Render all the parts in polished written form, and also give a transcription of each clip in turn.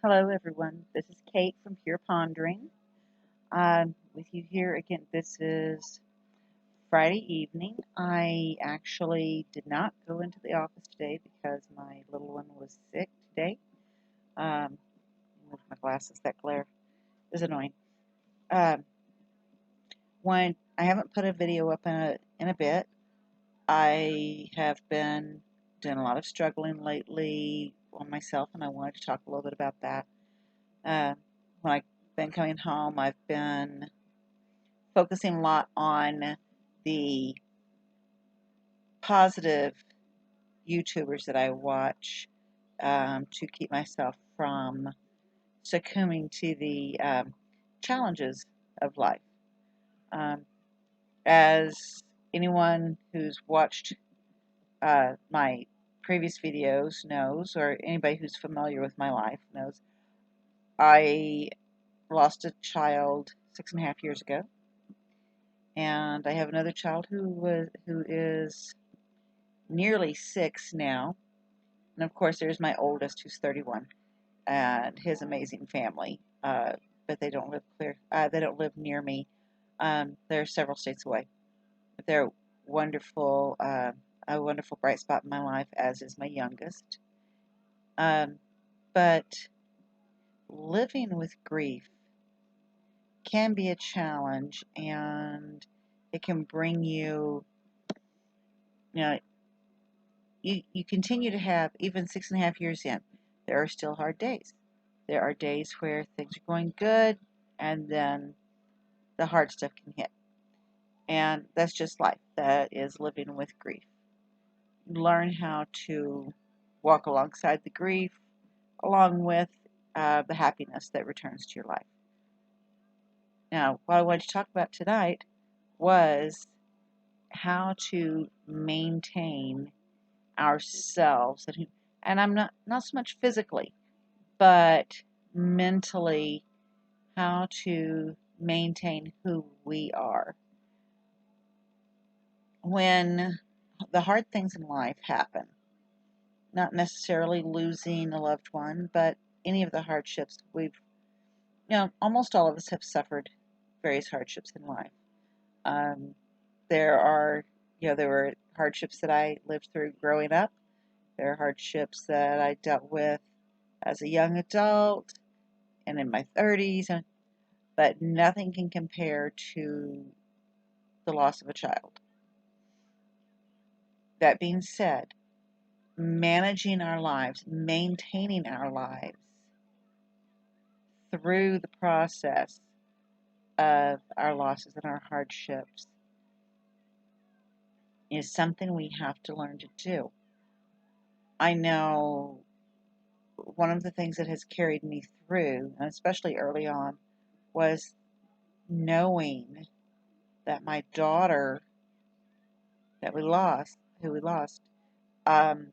Hello, everyone. This is Kate from Pure Pondering. With you here again. This is Friday evening. I actually did not go into the office today because my little one was sick today. Move my glasses. That glare is annoying. Um, when I haven't put a video up in a bit, I have been doing a lot of struggling lately on myself, and I wanted to talk a little bit about that. Uh, when I've been coming home, I've been focusing a lot on the positive YouTubers that I watch to keep myself from succumbing to the challenges of life. Um, as anyone who's watched my previous videos knows, or anybody who's familiar with my life knows, I lost a child 6.5 years ago, and I have another child who is nearly 6 now. And of course, there's my oldest, who's 31, and his amazing family. But they don't live they don't live near me. They're several states away. But they're wonderful, a wonderful bright spot in my life, as is my youngest. But living with grief can be a challenge, and it can bring you, you know, you continue to have, even 6.5 years in, there are still hard days. There are days where things are going good, and then the hard stuff can hit. And that's just life. That is living with grief. Learn how to walk alongside the grief, along with the happiness that returns to your life. Now, what I wanted to talk about tonight was how to maintain ourselves, and I'm not so much physically, but mentally, how to maintain who we are. When the hard things in life happen, not necessarily losing a loved one, but any of the hardships almost all of us have suffered various hardships in life. Um, there are, there were hardships that I lived through growing up. There are hardships that I dealt with as a young adult and in my 30s, but nothing can compare to the loss of a child. That being said, managing our lives, maintaining our lives through the process of our losses and our hardships is something we have to learn to do. I know one of the things that has carried me through, and especially early on, was knowing that my daughter who we lost, um,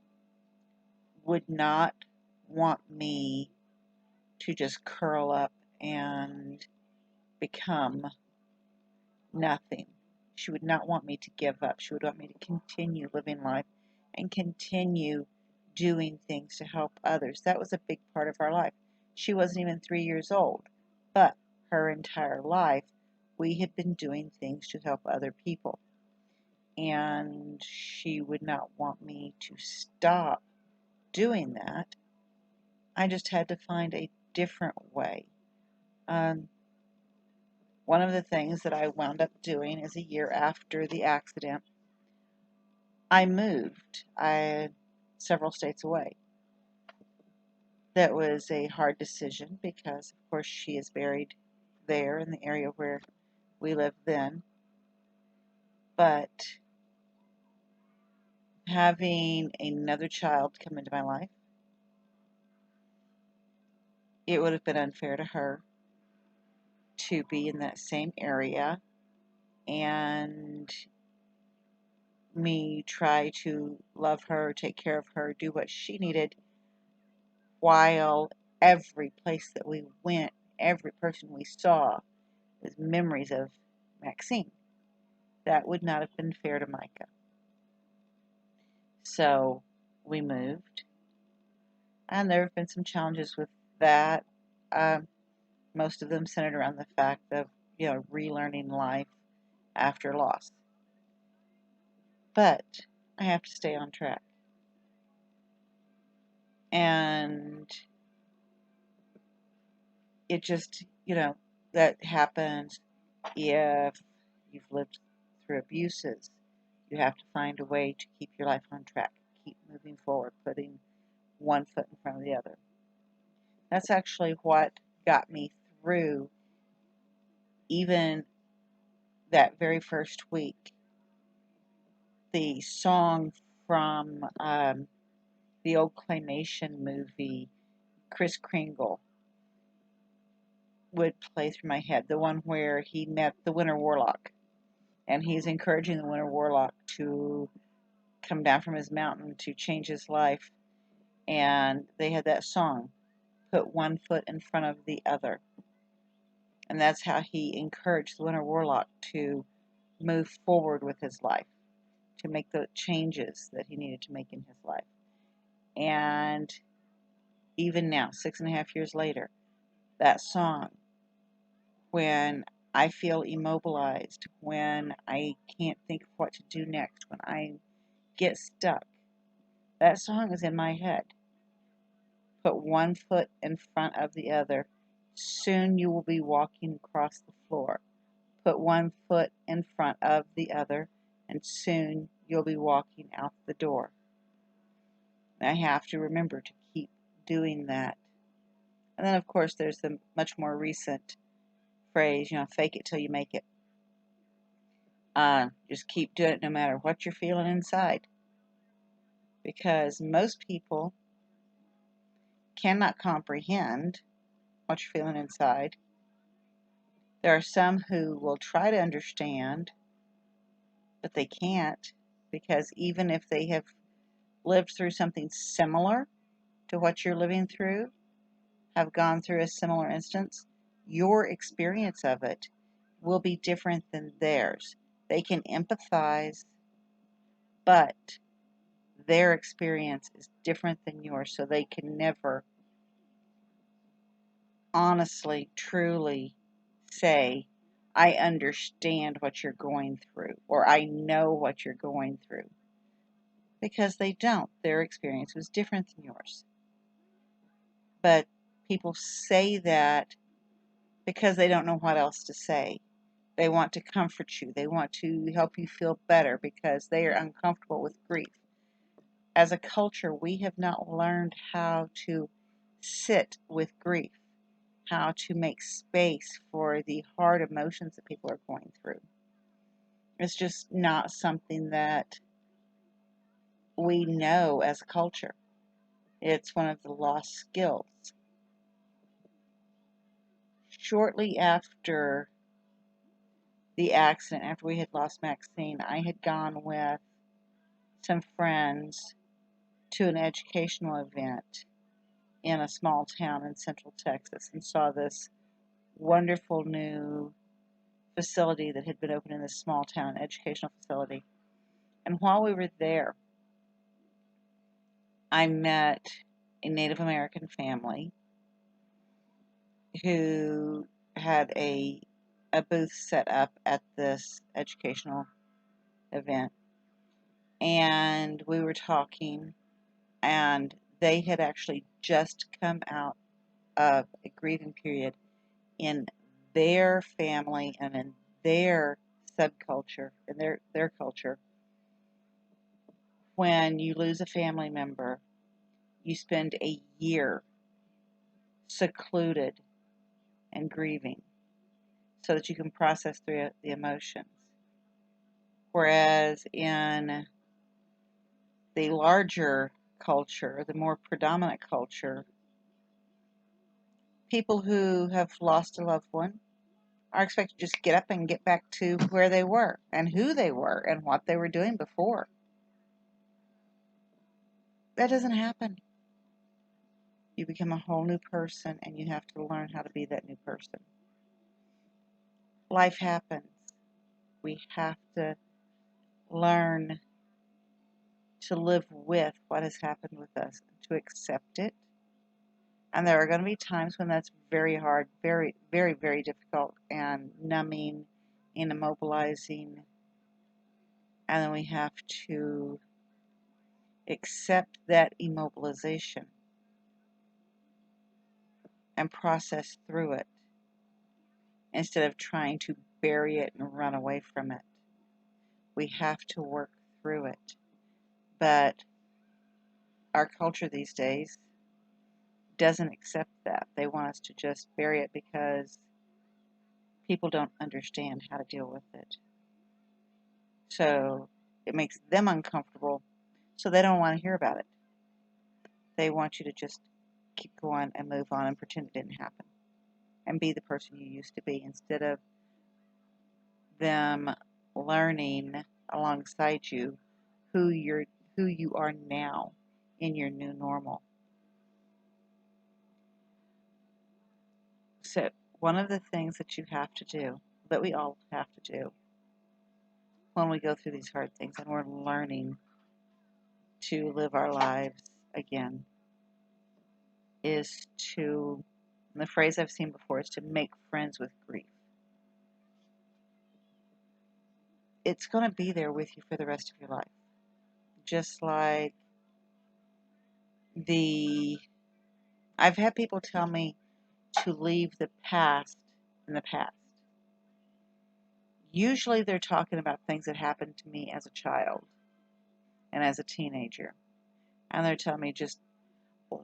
would not want me to just curl up and become nothing. She would not want me to give up. She would want me to continue living life and continue doing things to help others. That was a big part of our life. She wasn't even 3 years old, but her entire life we had been doing things to help other people. And she would not want me to stop doing that. I just had to find a different way. Um, One of the things that I wound up doing is, a year after the accident, I moved several states away. That was a hard decision because, of course, she is buried there in the area where we lived then. But having another child come into my life, it would have been unfair to her to be in that same area and me try to love her, take care of her, do what she needed, while every place that we went, every person we saw, was memories of Maxine. That would not have been fair to Micah. So we moved, and there have been some challenges with that most of them centered around the fact of, relearning life after loss. But I have to stay on track. And it just, that happens if you've lived through abuses. You have to find a way to keep your life on track, keep moving forward, putting one foot in front of the other. That's actually what got me through even that very first week. The song from the old claymation movie, Kris Kringle, would play through my head. The one where he met the Winter Warlock, and he's encouraging the Winter Warlock to come down from his mountain to change his life. And they had that song, put one foot in front of the other. And that's how he encouraged the Winter Warlock to move forward with his life, to make the changes that he needed to make in his life. And even now, 6.5 years later, that song, when I feel immobilized, when I can't think of what to do next, when I get stuck, that song is in my head. Put one foot in front of the other. Soon you will be walking across the floor. Put one foot in front of the other, and soon you'll be walking out the door. And I have to remember to keep doing that. And then, of course, there's the much more recent phrase, fake it till you make it. Just keep doing it no matter what you're feeling inside. Because most people cannot comprehend what you're feeling inside. There are some who will try to understand, but they can't, because even if they have lived through something similar to what you're living through, have gone through a similar instance, your experience of it will be different than theirs. They can empathize, but their experience is different than yours, so they can never honestly, truly say, I understand what you're going through, or I know what you're going through. Because they don't. Their experience was different than yours. But people say that because they don't know what else to say. They want to comfort you. They want to help you feel better because they are uncomfortable with grief. As a culture, we have not learned how to sit with grief, how to make space for the hard emotions that people are going through. It's just not something that we know as a culture. It's one of the lost skills. Shortly after the accident, after we had lost Maxine, I had gone with some friends to an educational event in a small town in central Texas and saw this wonderful new facility that had been opened in this small town, educational facility. And while we were there, I met a Native American family who had a booth set up at this educational event. And we were talking, and they had actually just come out of a grieving period in their family and in their subculture, in their culture. When you lose a family member, you spend a year secluded and grieving so that you can process through the emotions. Whereas in the larger culture, the more predominant culture, people who have lost a loved one are expected to just get up and get back to where they were and who they were and what they were doing before. That doesn't happen. You become a whole new person and you have to learn how to be that new person. Life happens. We have to learn to live with what has happened with us, to accept it, And there are going to be times when that's very hard, very, very, very difficult and numbing and immobilizing. And then we have to accept that immobilization and process through it instead of trying to bury it and run away from it. We have to work through it. But our culture these days doesn't accept that. They want us to just bury it because people don't understand how to deal with it. So it makes them uncomfortable, so they don't want to hear about it. They want you to just keep going and move on and pretend it didn't happen and be the person you used to be instead of them learning alongside you who you are now in your new normal. So one of the things that you have to do, that we all have to do when we go through these hard things and we're learning to live our lives again, is to, and the phrase I've seen before is to make friends with grief. It's going to be there with you for the rest of your life. Just like I've had people tell me to leave the past in the past. Usually they're talking about things that happened to me as a child and as a teenager. And they're telling me just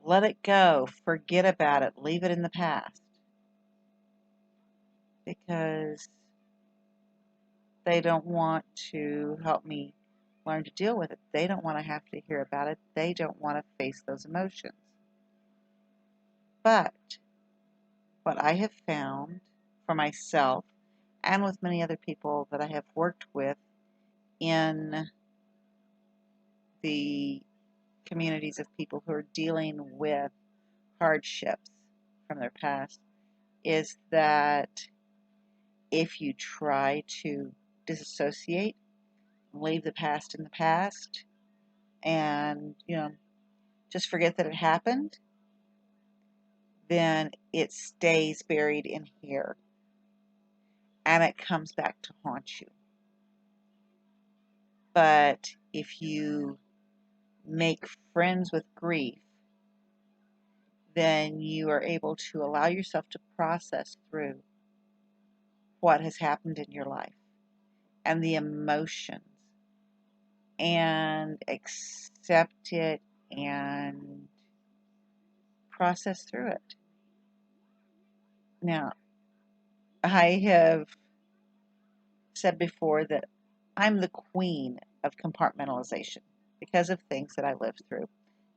let it go, forget about it, leave it in the past. Because they don't want to help me learn to deal with it. They don't want to have to hear about it. They don't want to face those emotions. But what I have found for myself and with many other people that I have worked with in the communities of people who are dealing with hardships from their past is that if you try to disassociate, leave the past in the past, and just forget that it happened, then it stays buried in here and it comes back to haunt you. But if you make friends with grief, then you are able to allow yourself to process through what has happened in your life and the emotions and accept it and process through it. Now, I have said before that I'm the queen of compartmentalization because of things that I lived through.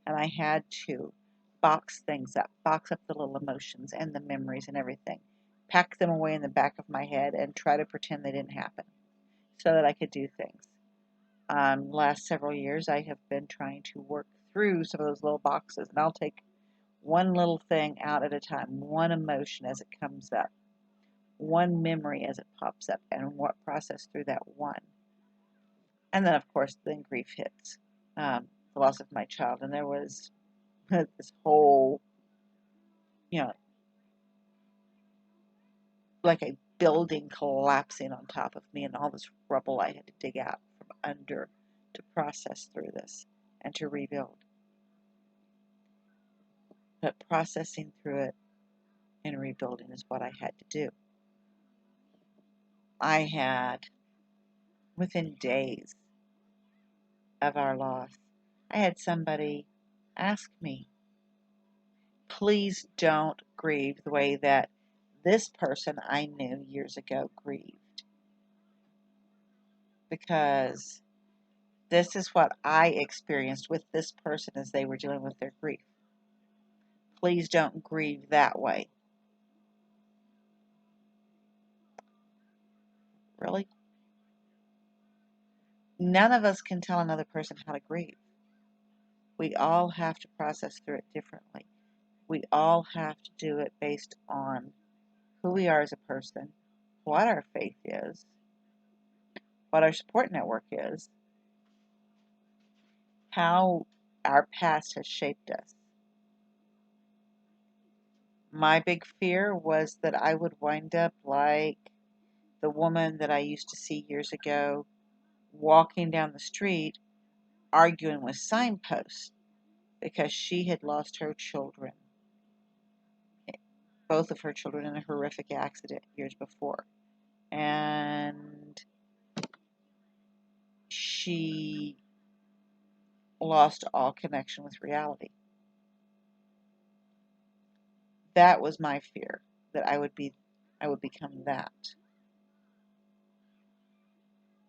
And I had to box things up, box up the little emotions and the memories and everything, pack them away in the back of my head and try to pretend they didn't happen so that I could do things. Last several years, I have been trying to work through some of those little boxes, and I'll take one little thing out at a time, one emotion as it comes up, one memory as it pops up, and what process through that one. And then, of course, then grief hits, the loss of my child, and there was this whole, you know, like a building collapsing on top of me, and all this rubble I had to dig out from under to process through this and to rebuild. But processing through it and rebuilding is what I had to do. I had, within days of our loss, I had somebody ask me, please don't grieve the way that this person I knew years ago grieved. Because this is what I experienced with this person as they were dealing with their grief. Please don't grieve that way. Really? None of us can tell another person how to grieve. We all have to process through it differently. We all have to do it based on who we are as a person, what our faith is, what our support network is, how our past has shaped us. My big fear was that I would wind up like the woman that I used to see years ago walking down the street arguing with signposts because she had lost her children, both of her children, in a horrific accident years before. And she lost all connection with reality. That was my fear, that I would become that.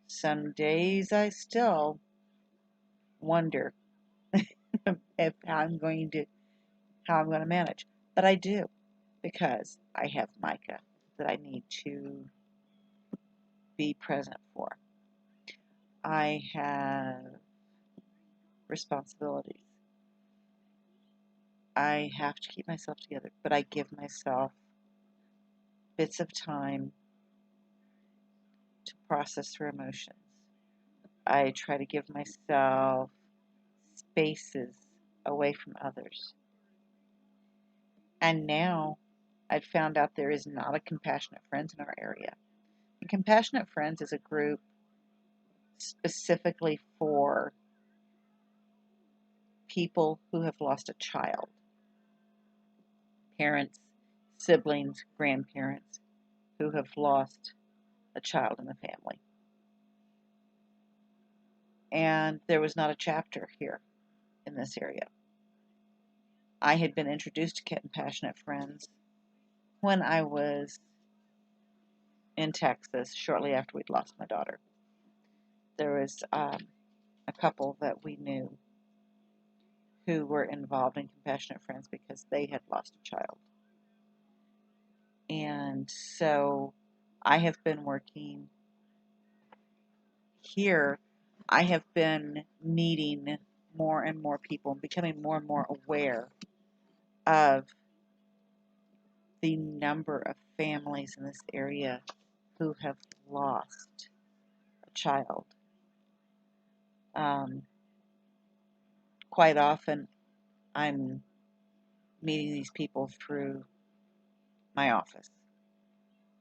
Some days I still wonder if how I'm going to manage, but I do, because I have Micah that I need to be present for. I have responsibilities. I have to keep myself together, but I give myself bits of time to process through emotions. I try to give myself spaces away from others. And now I've found out there is not a Compassionate Friends in our area. And Compassionate Friends is a group specifically for people who have lost a child, parents, siblings, grandparents who have lost a child in the family. And there was not a chapter here in this area. I had been introduced to Compassionate Friends when I was in Texas shortly after we'd lost my daughter. There was a couple that we knew who were involved in Compassionate Friends because they had lost a child. And so I have been working here. I have been meeting more and more people and becoming more and more aware of the number of families in this area who have lost a child. Quite often, I'm meeting these people through my office,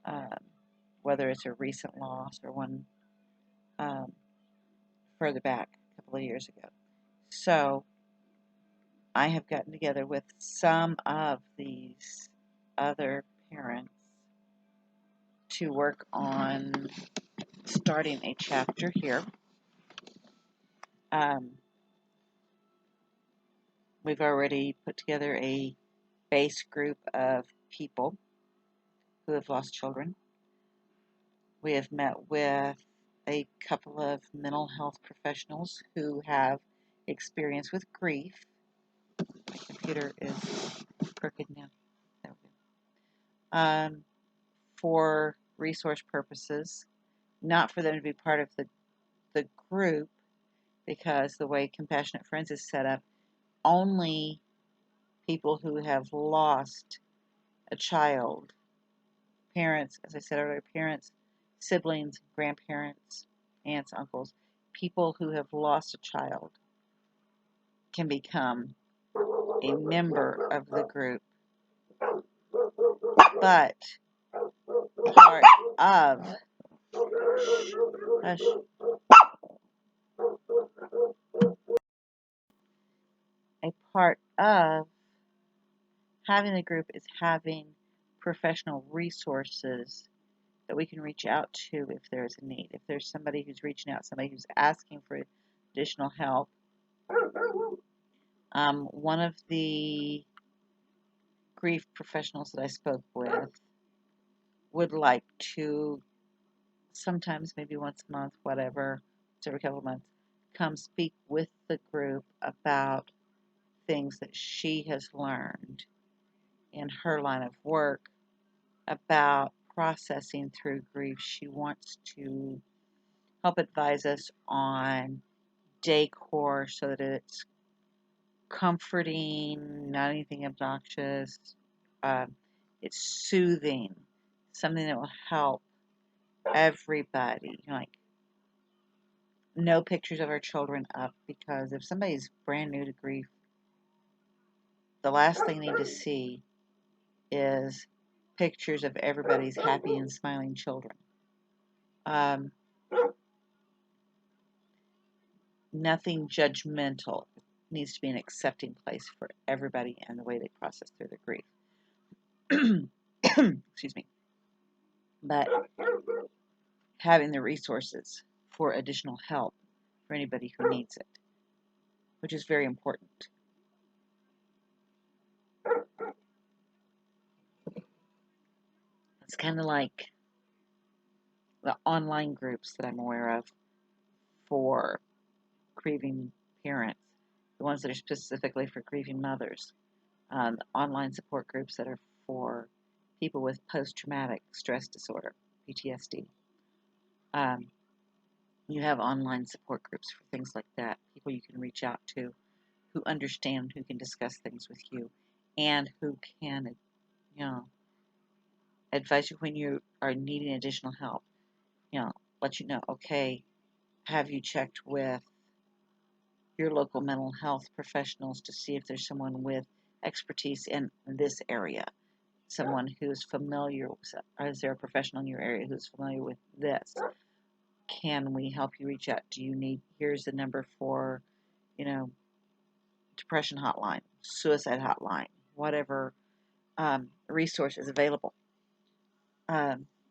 um, whether it's a recent loss or one um, further back a couple of years ago. So I have gotten together with some of these other parents to work on starting a chapter here. We've already put together a base group of people who have lost children. We have met with a couple of mental health professionals who have experience with grief. My computer is crooked now. There we go. For resource purposes, not for them to be part of the group, because the way Compassionate Friends is set up, only people who have lost a child, parents, as I said earlier, parents, siblings, grandparents, aunts, uncles, people who have lost a child can become a member of the group. But part of hush, a part of having the group is having professional resources that we can reach out to if there's a need. If there's somebody who's reaching out, somebody who's asking for additional help. One of the grief professionals that I spoke with would like to sometimes, maybe once a month, whatever, every couple of months, come speak with the group about things that she has learned in her line of work about processing through grief. She wants to help advise us on decor so that it's comforting, not anything obnoxious. Uh, it's soothing, something that will help everybody. Like, no pictures of our children up, because if somebody's brand new to grief, the last thing they need to see is pictures of everybody's happy and smiling children. Um, Nothing judgmental. It needs to be an accepting place for everybody and the way they process through their grief. Excuse me. But having the resources for additional help for anybody who needs it, which is very important. It's kind of like the online groups that I'm aware of for grieving parents, the ones that are specifically for grieving mothers, online support groups that are for people with post-traumatic stress disorder, PTSD. Um, you have online support groups for things like that, people you can reach out to who understand, who can discuss things with you, and who can, advise you when you are needing additional help. Let you know, okay, have you checked with your local mental health professionals to see if there's someone with expertise in this area, someone who's familiar, or is there a professional in your area who's familiar with this? Can we help you reach out? Do you need, here's the number for, depression hotline, suicide hotline, whatever resource is available.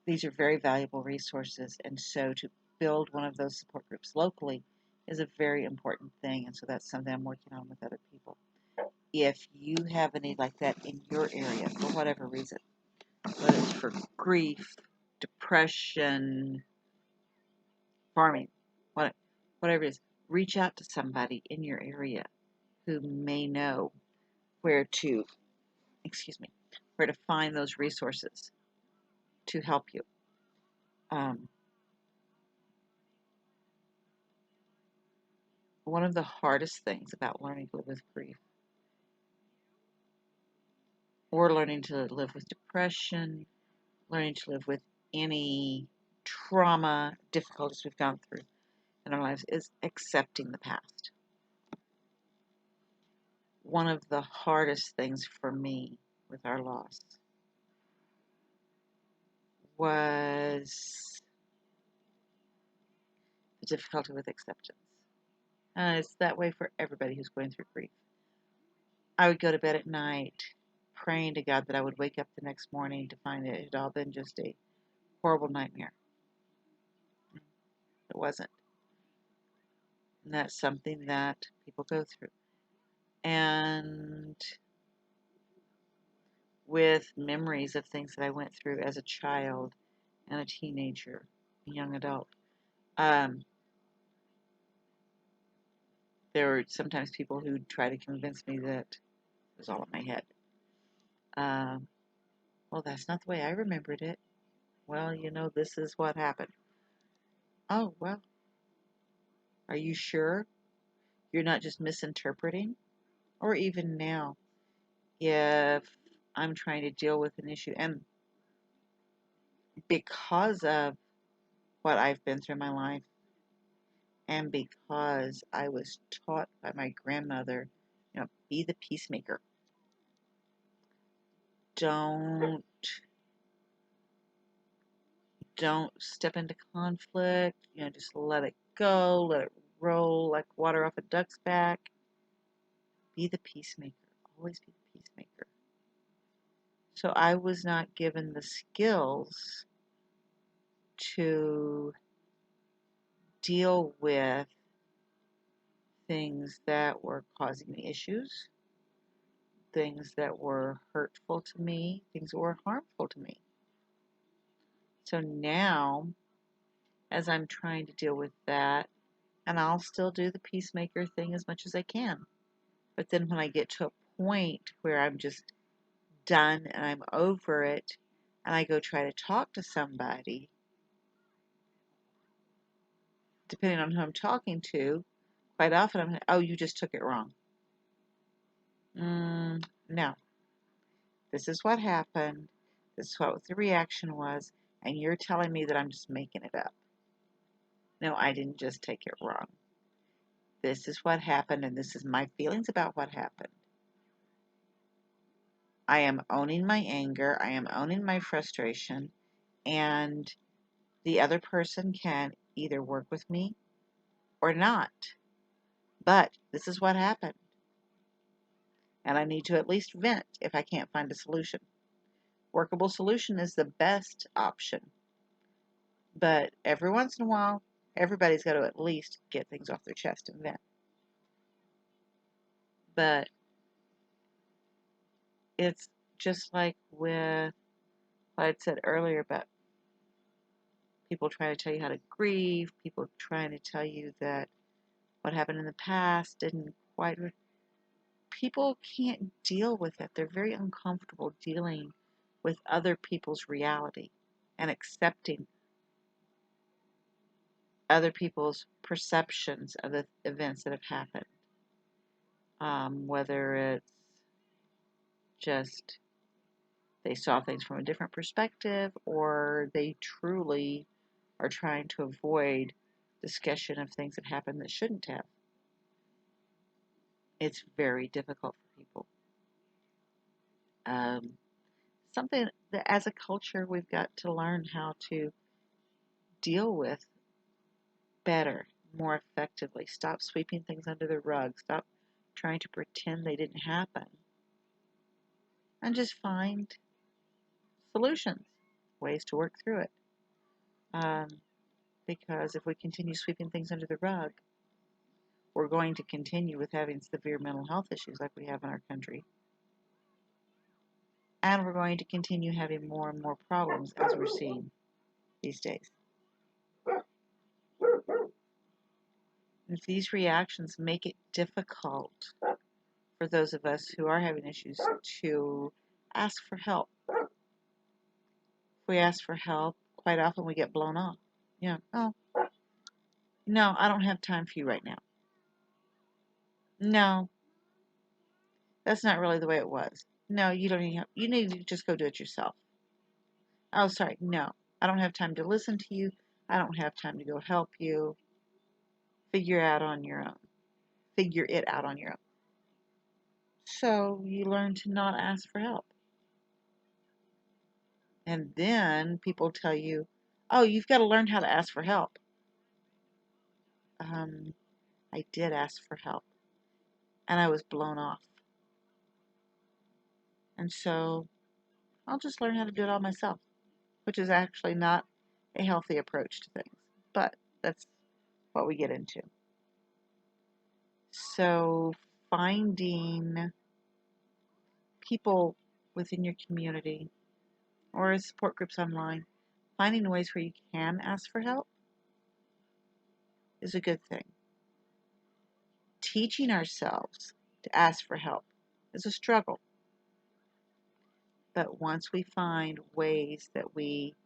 These are very valuable resources, and so to build one of those support groups locally is a very important thing, and so that's something I'm working on with other people. If you have a need like that in your area, for whatever reason, whether it's for grief, depression, farming, whatever it is, reach out to somebody in your area who may know where to, where to find those resources to help you. One of the hardest things about learning to live with grief or learning to live with depression, learning to live with any trauma, difficulties we've gone through in our lives is accepting the past. One of the hardest things for me with our loss was the difficulty with acceptance. It's that way for everybody who's going through grief. I would go to bed at night praying to God that I would wake up the next morning to find it had all been just a horrible nightmare. It wasn't. And that's something that people go through. And with memories of things that I went through as a child and a teenager, a young adult, there were sometimes people who try to convince me that it was all in my head. Well, that's not the way I remembered it. Well, this is what happened. Oh, well, are you sure you're not just misinterpreting? Or even now, if I'm trying to deal with an issue, and because of what I've been through in my life, and because I was taught by my grandmother, be the peacemaker. Don't step into conflict. Just let it go, let it roll like water off a duck's back. Be the peacemaker. Always be the peacemaker. So I was not given the skills to deal with things that were causing me issues, things that were hurtful to me, things that were harmful to me. So now, as I'm trying to deal with that, and I'll still do the peacemaker thing as much as I can. But then when I get to a point where I'm just done and I'm over it, and I go try to talk to somebody, depending on who I'm talking to, quite often I'm like, oh, you just took it wrong. No. This is what happened. This is what the reaction was. And you're telling me that I'm just making it up. No, I didn't just take it wrong. This is what happened, and this is my feelings about what happened. I am owning my anger, I am owning my frustration, and the other person can either work with me or not. But this is what happened, and I need to at least vent if I can't find a solution. Workable solution is the best option, but every once in a while, everybody's got to at least get things off their chest and vent. But it's just like with what I'd said earlier about people trying to tell you how to grieve, people trying to tell you that what happened in the past didn't quite. People can't deal with it. They're very uncomfortable dealing with other people's reality and accepting other people's perceptions of the events that have happened. Whether it's just they saw things from a different perspective or they truly are trying to avoid discussion of things that happened that shouldn't have. It's very difficult for people. Um, Something that as a culture we've got to learn how to deal with better, more effectively. Stop sweeping things under the rug. Stop trying to pretend they didn't happen. And just find solutions, ways to work through it. Um, because if we continue sweeping things under the rug, we're going to continue with having severe mental health issues like we have in our country. And we're going to continue having more and more problems as we're seeing these days. If these reactions make it difficult for those of us who are having issues to ask for help, if we ask for help, quite often we get blown off. Oh, no, I don't have time for you right now. No, that's not really the way it was. No, you don't need help. You need to just go do it yourself. Oh, sorry. No, I don't have time to listen to you. I don't have time to go help you. Figure it out on your own. Figure it out on your own. So you learn to not ask for help. And then people tell you, oh, you've got to learn how to ask for help. I did ask for help and I was blown off. And so I'll just learn how to do it all myself, which is actually not a healthy approach to things. But that's what we get into. So finding people within your community or support groups online, finding ways where you can ask for help is a good thing. Teaching ourselves to ask for help is a struggle. But once we find ways that we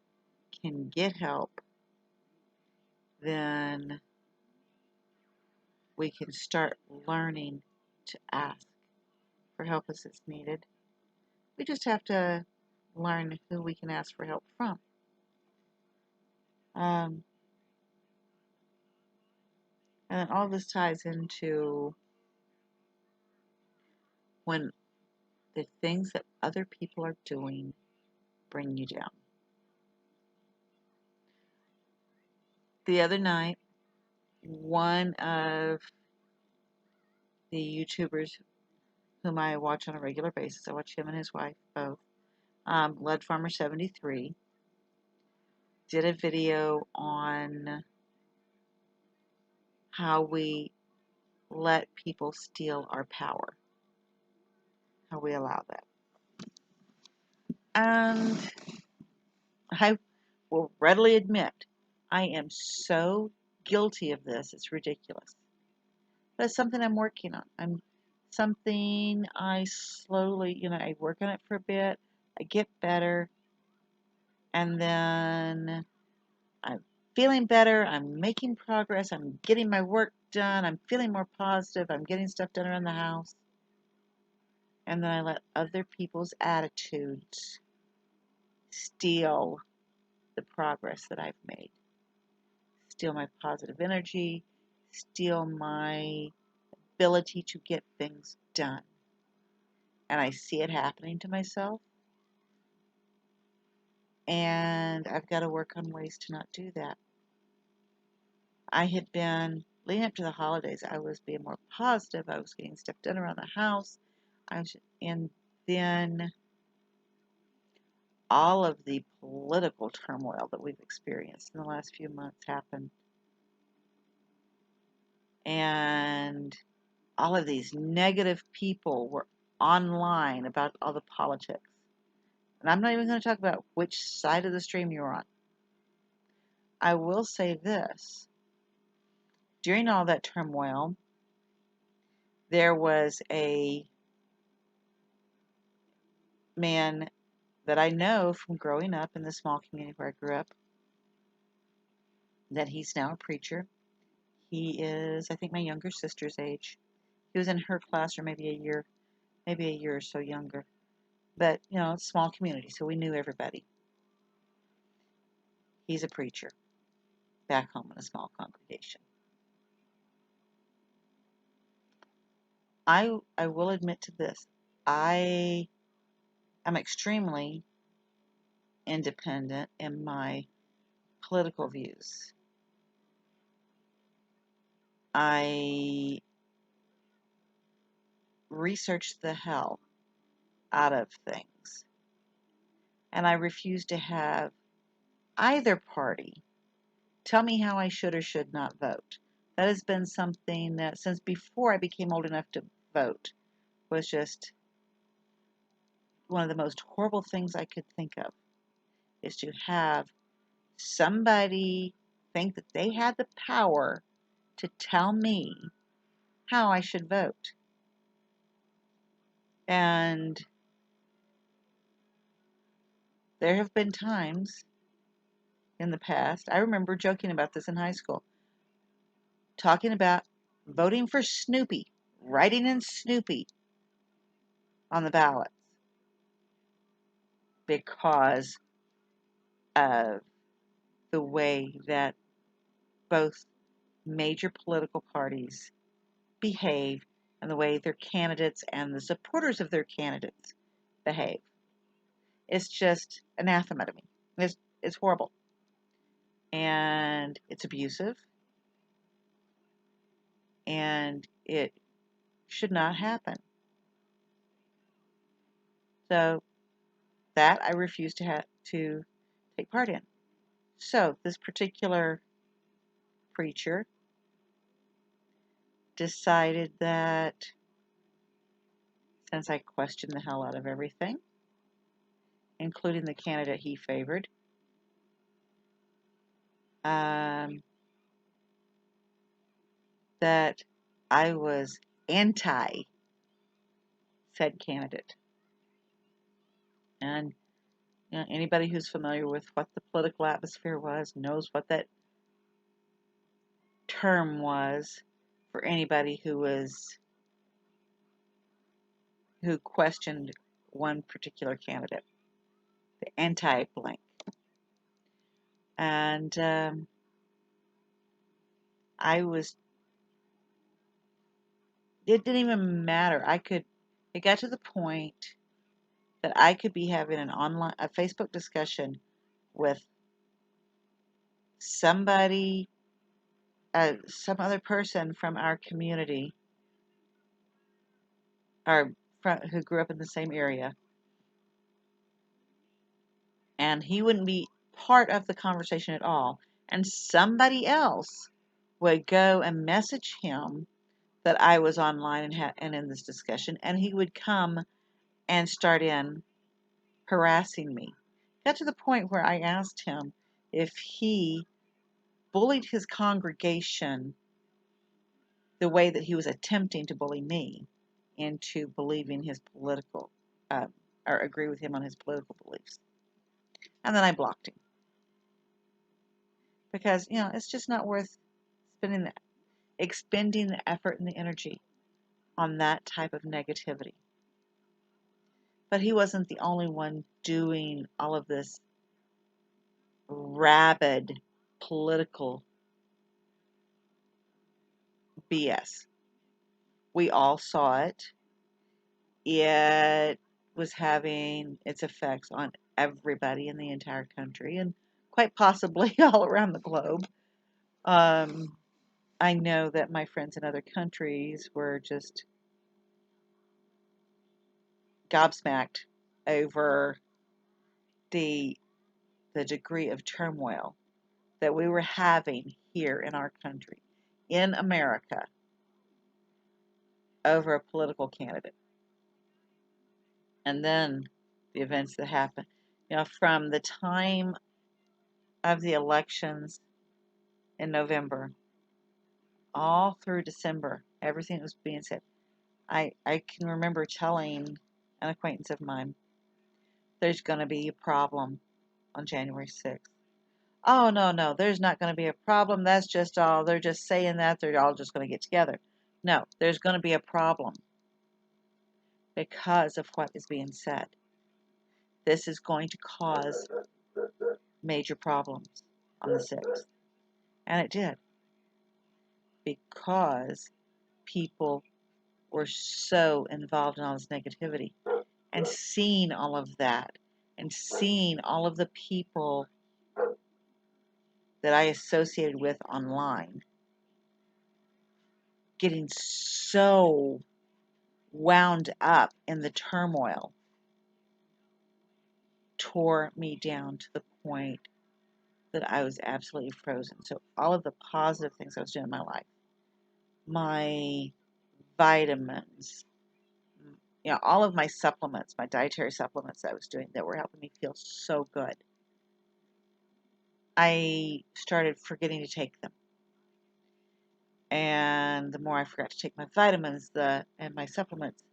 can get help, then we can start learning to ask for help as it's needed. We just have to learn who we can ask for help from. And then all this ties into when the things that other people are doing bring you down. The other night, one of the YouTubers whom I watch on a regular basis, I watch him and his wife both, Lead Farmer 73, did a video on how we let people steal our power, how we allow that. And I will readily admit, I am so guilty of this, it's ridiculous. But it's something I'm working on. Something I slowly, I work on it for a bit, I get better, and then I'm feeling better, I'm making progress, I'm getting my work done, I'm feeling more positive, I'm getting stuff done around the house. And then I let other people's attitudes steal the progress that I've made, steal my positive energy, steal my ability to get things done. and I see it happening to myself, and I've got to work on ways to not do that. I had been, leading up to the holidays, I was being more positive. I was getting stuff done around the house. And then all of the political turmoil that we've experienced in the last few months happened. And all of these negative people were online about all the politics. And I'm not even going to talk about which side of the stream you're on. I will say this. During all that turmoil, there was a man that I know from growing up in the small community where I grew up, that he's now a preacher. He is, I think, my younger sister's age. He was in her class, or maybe a year or so younger. But, it's a small community, so we knew everybody. He's a preacher back home in a small congregation. I will admit to this. I am extremely independent in my political views. I research the hell out of things, and I refuse to have either party tell me how I should or should not vote. That has been something that, since before I became old enough to vote, was just one of the most horrible things I could think of, is to have somebody think that they had the power to tell me how I should vote. And there have been times in the past, I remember joking about this in high school, talking about voting for Snoopy, writing in Snoopy on the ballots, because of the way that both major political parties behave and the way their candidates and the supporters of their candidates behave. It's just anathema to me. It's horrible. And it's abusive. And it should not happen. So that I refuse to take part in. So this particular preacher decided that, since I questioned the hell out of everything, including the candidate he favored, that I was anti said candidate. And anybody who's familiar with what the political atmosphere was knows what that term was for anybody who questioned one particular candidate, the anti-blank. And it didn't even matter. It got to the point that I could be having a Facebook discussion with somebody, some other person from our community, or who grew up in the same area, and he wouldn't be part of the conversation at all, and somebody else would go and message him that I was online and in this discussion, and he would come and start in harassing me. Got to the point where I asked him if he bullied his congregation the way that he was attempting to bully me into believing his political, or agree with him on his political beliefs. And then I blocked him. Because, it's just not worth expending the effort and the energy on that type of negativity. But he wasn't the only one doing all of this rabid political BS. We all saw it it was having its effects on everybody in the entire country and quite possibly all around the globe. Um, I know that my friends in other countries were just gobsmacked over the the degree of turmoil that we were having here in our country, in America, over a political candidate. And then the events that happened. From the time of the elections in November all through December, everything that was being said. I can remember telling an acquaintance of mine, there's going to be a problem on January 6th. Oh, no, no, there's not going to be a problem. That's just all. They're just saying that. They're all just going to get together. No, there's going to be a problem because of what is being said. This is going to cause major problems on the 6th. And it did, because people were so involved in all this negativity and seeing all of that and seeing all of the people that I associated with online getting so wound up in the turmoil tore me down to the point that I was absolutely frozen. So all of the positive things I was doing in my life, my vitamins, all of my supplements, my dietary supplements that I was doing that were helping me feel so good, I started forgetting to take them. And the more I forgot to take my vitamins and my supplements,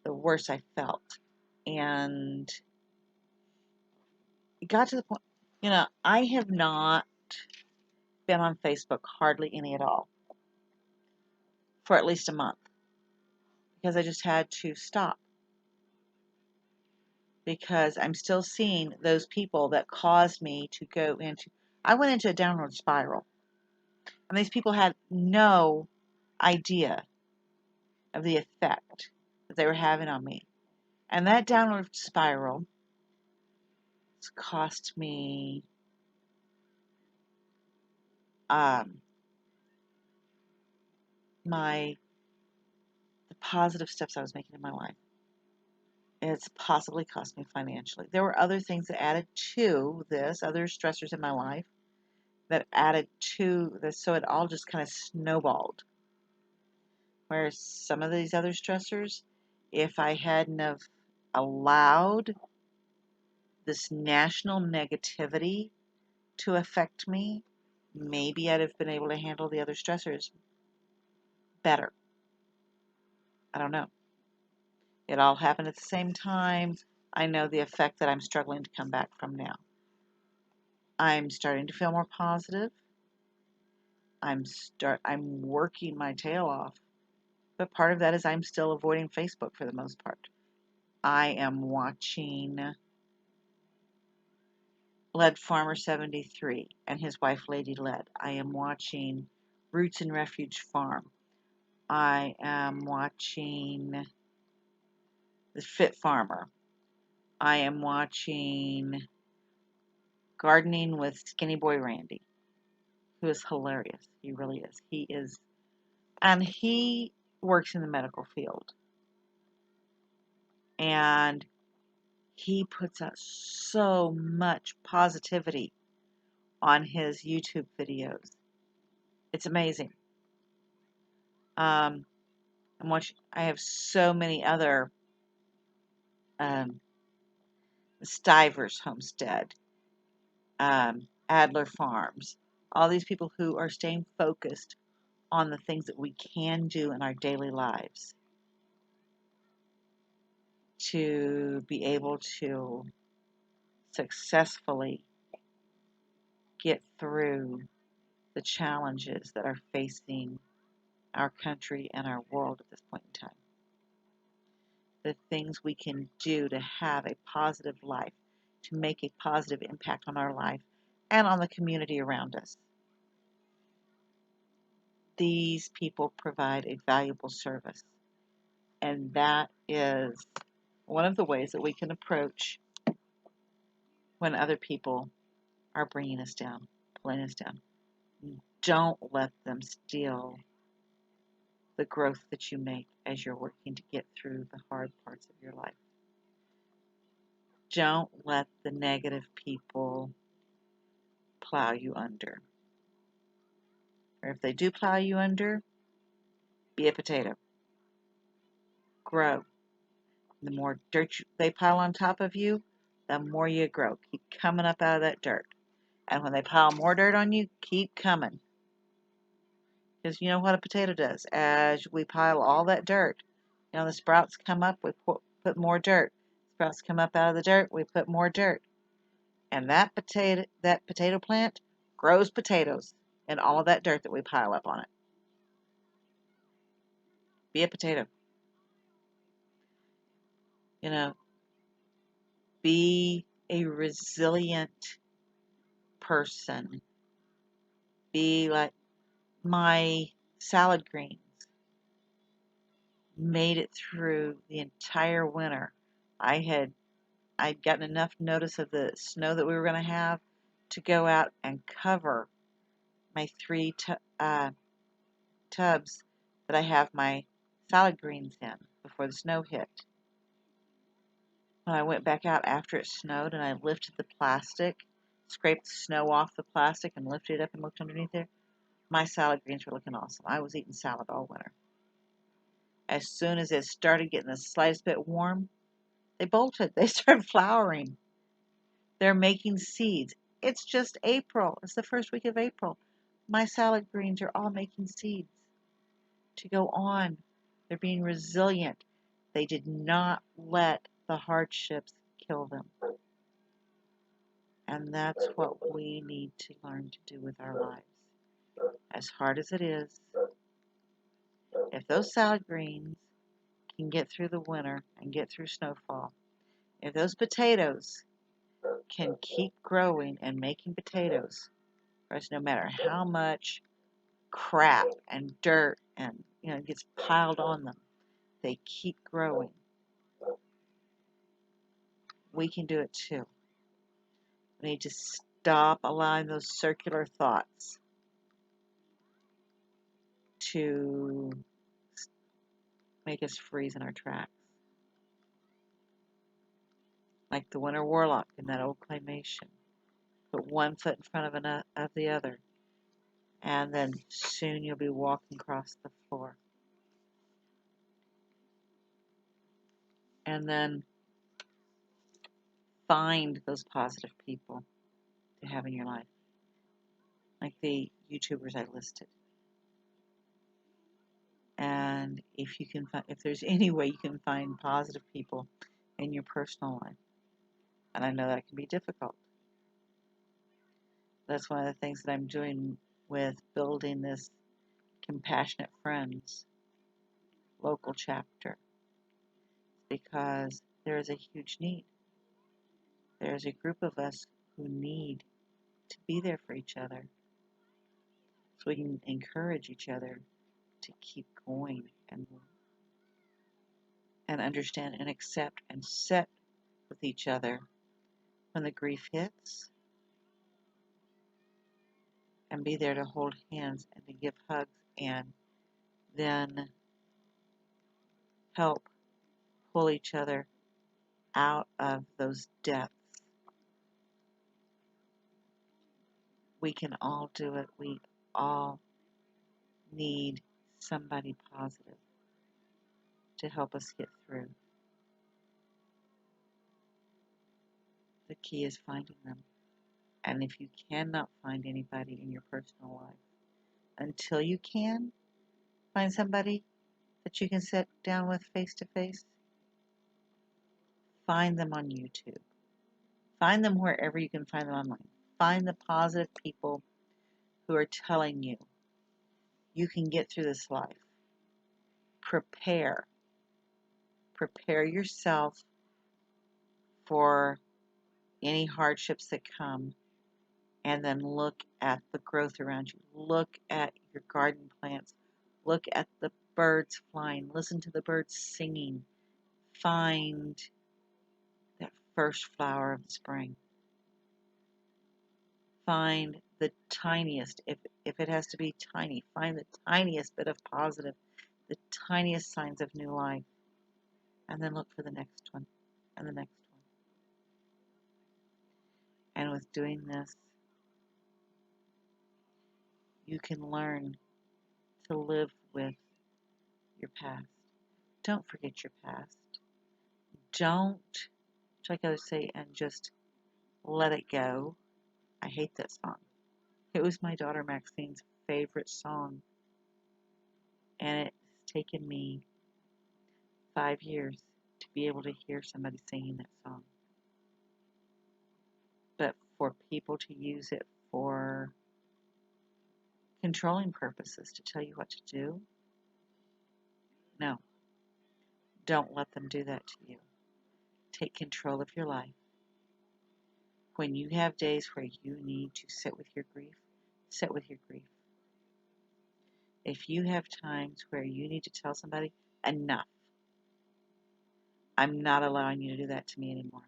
the worse I felt. And it got to the point, I have not been on Facebook hardly any at all for at least a month because I just had to stop, because I'm still seeing those people that caused me to I went into a downward spiral, and these people had no idea of the effect that they were having on me. And that downward spiral has cost me the positive steps I was making in my life. It's possibly cost me financially. There were other things that added to this, other stressors in my life that added to this, so it all just kind of snowballed. Whereas some of these other stressors, if I hadn't have allowed this national negativity to affect me, maybe I'd have been able to handle the other stressors better. I don't know. It all happened at the same time. I know the effect that I'm struggling to come back from now. I'm starting to feel more positive. I'm working my tail off. But part of that is I'm still avoiding Facebook for the most part. I am watching Lead Farmer 73 and his wife Lady Lead. I am watching Roots and Refuge Farm. I am watching The Fit Farmer. I am watching Gardening with Skinny Boy Randy, who is hilarious. He really is. He is, and he works in the medical field. And he puts out so much positivity on his YouTube videos. It's amazing. I have so many other Stivers Homestead, Adler Farms, all these people who are staying focused on the things that we can do in our daily lives to be able to successfully get through the challenges that are facing our country and our world at this point in time. The things we can do to have a positive life, to make a positive impact on our life and on the community around us. These people provide a valuable service. And that is one of the ways that we can approach when other people are bringing us down, pulling us down. Don't let them steal the growth that you make as you're working to get through the hard parts of your life. Don't let the negative people plow you under. Or if they do plow you under, be a potato. Grow. The more dirt they pile on top of you, the more you grow. Keep coming up out of that dirt. And when they pile more dirt on you, keep coming. Because you know what a potato does? As we pile all that dirt, the sprouts come up, we put more dirt. Sprouts come up out of the dirt, we put more dirt. And that potato plant grows potatoes in all of that dirt that we pile up on it. Be a potato. Be a resilient person. Be like my salad greens made it through the entire winter. I'd gotten enough notice of the snow that we were going to have to go out and cover my three tubs that I have my salad greens in before the snow hit. When I went back out after it snowed and I lifted the plastic, scraped the snow off the plastic and lifted it up and looked underneath there, my salad greens were looking awesome. I was eating salad all winter. As soon as it started getting the slightest bit warm, they bolted. They started flowering. They're making seeds. It's just April. It's the first week of April. My salad greens are all making seeds to go on. They're being resilient. They did not let the hardships kill them. And that's what we need to learn to do with our lives. As hard as it is, if those salad greens can get through the winter and get through snowfall, if those potatoes can keep growing and making potatoes, no matter how much crap and dirt and gets piled on them, they keep growing. We can do it too. We need to stop allowing those circular thoughts to make us freeze in our tracks. Like the Winter Warlock in that old claymation. Put one foot in front of the other, and then soon you'll be walking across the floor. And then find those positive people to have in your life, like the YouTubers I listed. And if there's any way you can find positive people in your personal life, and I know that can be difficult. That's one of the things that I'm doing with building this Compassionate Friends local chapter, because there is a huge need. There's a group of us who need to be there for each other, so we can encourage each other to keep going and understand and accept and sit with each other when the grief hits, and be there to hold hands and to give hugs, and then help pull each other out of those depths. We can all do it. We all need somebody positive to help us get through. The key is finding them. And if you cannot find anybody in your personal life, until you can find somebody that you can sit down with face to face, find them on YouTube. Find them wherever you can find them online. Find the positive people who are telling you you can get through this life. Prepare yourself for any hardships that come, and then look at the growth around you. Look at your garden plants. Look at the birds flying. Listen to the birds singing. Find that first flower of the spring. Find the tiniest, if it has to be tiny, find the tiniest bit of positive, the tiniest signs of new life, and then look for the next one and the next one. And with doing this, you can learn to live with your past. Don't forget your past. Don't, like others say, and just let it go. I hate that song. It was my daughter Maxine's favorite song, and it's taken me 5 years to be able to hear somebody singing that song. But for people to use it for controlling purposes, to tell you what to do, no, don't let them do that to you. Take control of your life. When you have days where you need to sit with your grief, sit with your grief. If you have times where you need to tell somebody, enough, I'm not allowing you to do that to me anymore,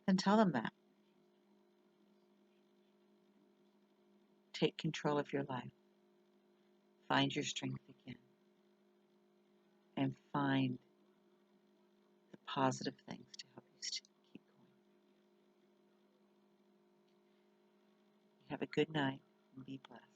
then tell them that. Take control of your life. Find your strength again. And find the positive things to help you keep going. Have a good night and be blessed.